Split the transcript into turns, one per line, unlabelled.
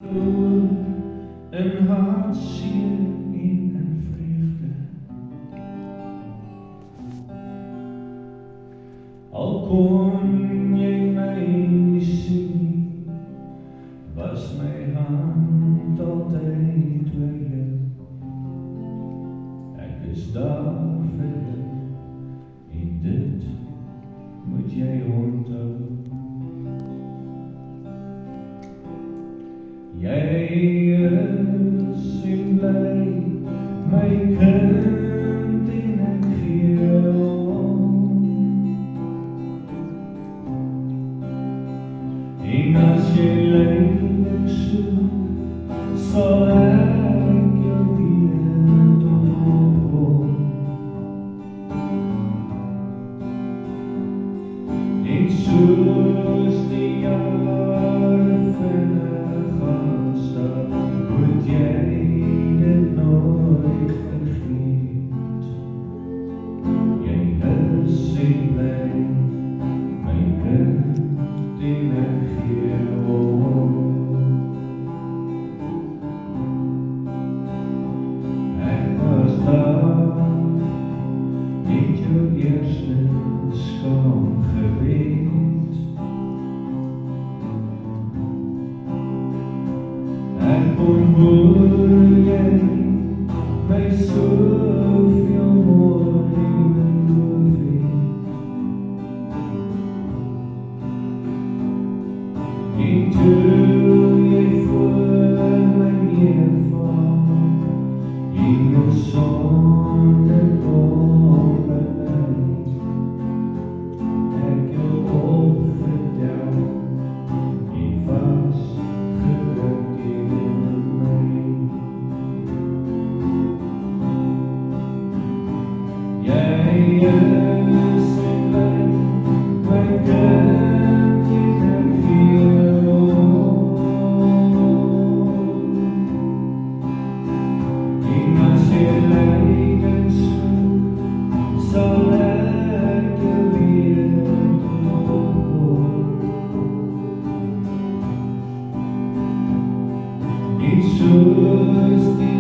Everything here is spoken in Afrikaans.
Een hartzeer in een vreugde. Al kon jy my nie sien, was my hand altyd oor jou. Ek is daar vir jou, en dit moet jy onthou. Jy is en bly my kind en ek gee jou om. En as jy lyk soek, sal ek jou weer tot opkom. En soos die jare vinnig gaan stap, moet jy dit nooit vergeet. Jy is en bly my kind en ek gee jou om. Ek was daar, het jou eerste skoon geweet. Ek kon hoor jy my soveel mooi beloof het. En toe jy voor my neerval, en jou sonder kom beleid, ek jou opgetel en vastgedruk in my. Jy is en bly my kind en ek gee jou om. En as jy lyk en soek, sal ek jou weer tot opkom. En soos die